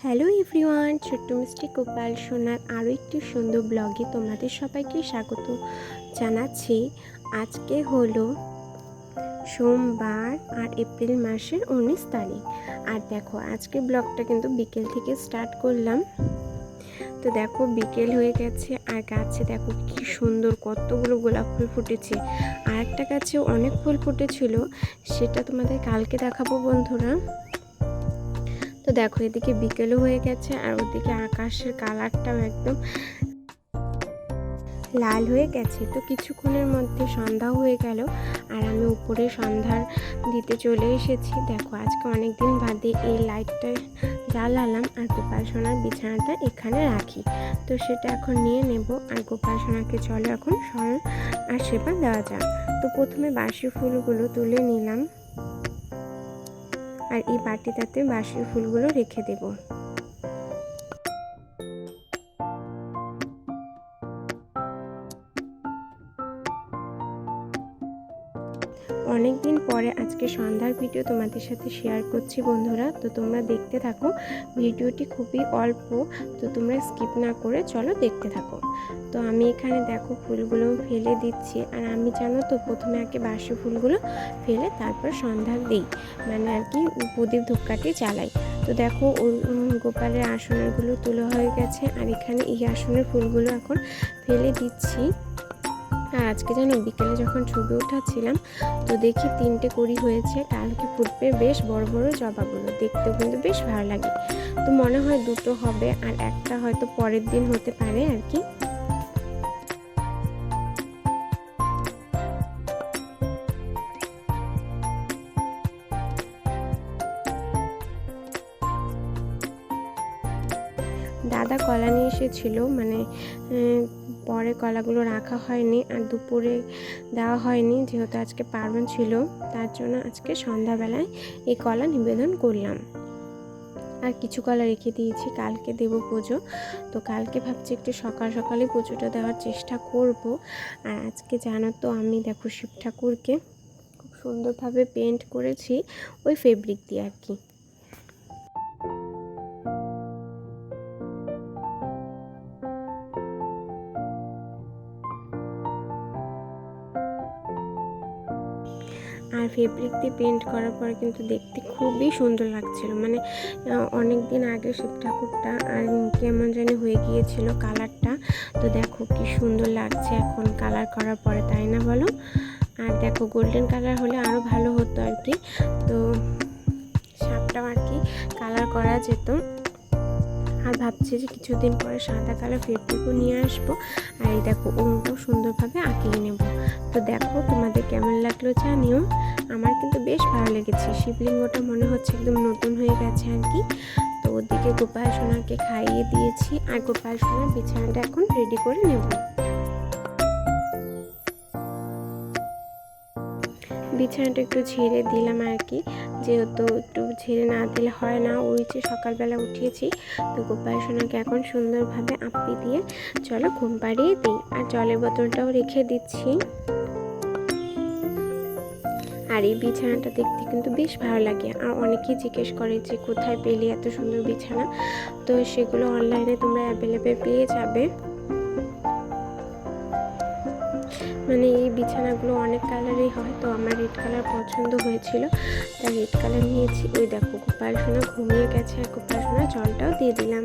Hello everyone, ছোট্ট মিষ্টি গোপাল সোনার আরও একটি সুন্দর ব্লগে তোমাদের সবাইকে স্বাগত জানাচ্ছি। আজকে হলো সোমবার আর এপ্রিল মাসের 19 তারিখ। আর দেখো আজকে ব্লগটা কিন্তু বিকেল থেকে স্টার্ট করলাম। তো দেখো বিকেল হয়ে গেছে আর গাছে দেখো কি সুন্দর কতগুলো গোলাপ ফুল ফুটেছে। আর একটা গাছে অনেক ফুল ফুটেছিল, সেটা তোমাদের কালকে দেখাবো বন্ধুরা। তো দেখো এদিকে বিকেলও হয়ে গেছে আর ওদিকে আকাশের কালারটাও একদম লাল হয়ে গেছে। তো কিছুক্ষণের মধ্যে সন্ধ্যাও হয়ে গেল আর আমি উপরে সন্ধ্যার দিতে চলে এসেছি। দেখো আজকে অনেক দিন বাদে এই লাইটটা জ্বালালাম আর গোপাল সোনার বিছানাটা এখানে রাখি। তো সেটা এখন নিয়ে নেব আর গোপাল সোনাকে চলো এখন স্মরণ আর সেবা দেওয়া যাক। তো প্রথমে বাসি ফুলগুলো তুলে নিলাম আর এই বাটিটাতে বাসি ফুলগুলো রেখে দেব। অনেক দিন পরে আজকে সন্ধ্যার ভিডিও তোমাদের সাথে শেয়ার করছি বন্ধুরা। তো তোমরা দেখতে থাকো, ভিডিওটি খুবই অল্প, তো তোমরা স্কিপ না করে চলো দেখতে থাকো। তো আমি এখানে দেখো ফুলগুলো ফেলে দিচ্ছি আর আমি জানো তো প্রথমে আগে বাসি ফুলগুলো ফেলে তারপর সন্ধ্যা দিই, মানে আর কি প্রদীপ ধূপকাঠি জ্বালাই। তো দেখো গোপালের আসনেরগুলো তোলা হয়ে গেছে আর এখানে এই আসনের ফুলগুলো এখন ফেলে দিচ্ছি। আর আজকে জানো বিকেলে যখন ছবি উঠাচ্ছিলাম তো দেখি 3টে কুড়ি হয়েছে, কালকে ফুটবে বেশ বড় বড় জবাগুলো, দেখতেও কিন্তু বেশ ভালো লাগে। তো মনে হয় 2টো হবে আর একটা হয়তো পরের দিন হতে পারে আর কি। দাদা কলা নিয়ে এসেছিলো, মানে পরে কলাগুলো রাখা হয়নি আর দুপুরে দেওয়া হয়নি, যেহেতু আজকে পার্বণ ছিল তার জন্য আজকে সন্ধ্যাবেলায় এই কলা নিবেদন করলাম। আর কিছু কলা রেখে দিয়েছি, কালকে দেব পুজো। তো কালকে ভাবছি একটু সকাল সকালে পুজোটা দেওয়ার চেষ্টা করব। আর আজকে জানো তো আমি দেখো শিব ঠাকুরকে খুব সুন্দরভাবে পেন্ট করেছি ওই ফেব্রিক দিয়ে আর কি। আর ফেব্রিক দিয়ে পেন্ট করার পরে কিন্তু দেখতে খুবই সুন্দর লাগছিল, মানে অনেক দিন আগে শিব ঠাকুরটা আর কেমন জানি হয়ে গিয়েছিল কালারটা। তো দেখো কি সুন্দর লাগছে এখন কালার করার পরে, তাই না বলো? আর দেখো গোল্ডেন কালার হলে আরও ভালো হতো আর কি। তো সাপটাও আর কি কালার করা যেত। আর ভাবছি যে কিছুদিন পরে সাদা কালার ফেব্রিকও নিয়ে আসবো আর এই দেখো ওটাও সুন্দরভাবে আঁকিয়ে নেব। তো দেখো তোমাদের কেমন লাগলো জানিও, আমার কিন্তু বেশ ভালো লেগেছে। শিবলিঙ্গটা মনে হচ্ছে একদম নতুন হয়ে গেছে আর কি। তো ওদিকে গোপাল সোনাকে খাইয়ে দিয়েছি আর গোপাল সোনার বিছানাটা এখন রেডি করে নেব। বিছানাটা একটু ঝেড়ে দিলাম আর কি, যেহেতু একটু ঝেড়ে না দিলে হয় না। ওই যে সকালবেলা উঠিয়েছি, তো গোপাল সোনাকে এখন সুন্দরভাবে আপ্পি দিয়ে চলো ঘুম পাড়িয়ে দিই। আর জলের বোতলটাও রেখে দিচ্ছি। আর এই বিছানাটা দেখতে কিন্তু বেশ ভালো লাগে। আর অনেকেই জিজ্ঞেস করে যে কোথায় পেলে এত সুন্দর বিছানা, তো সেগুলো অনলাইনে তোমরা অ্যাভেলেবেল পেয়ে যাবে। মানে এই বিছানাগুলো অনেক কালারই হয়, তো আমার রেড কালার পছন্দ হয়েছিল তাই রেড কালার নিয়েছি। ওই দেখো গোপাল সোনা ঘুমিয়ে গেছে আর গোপাল সোনা জলটাও দিয়ে দিলাম।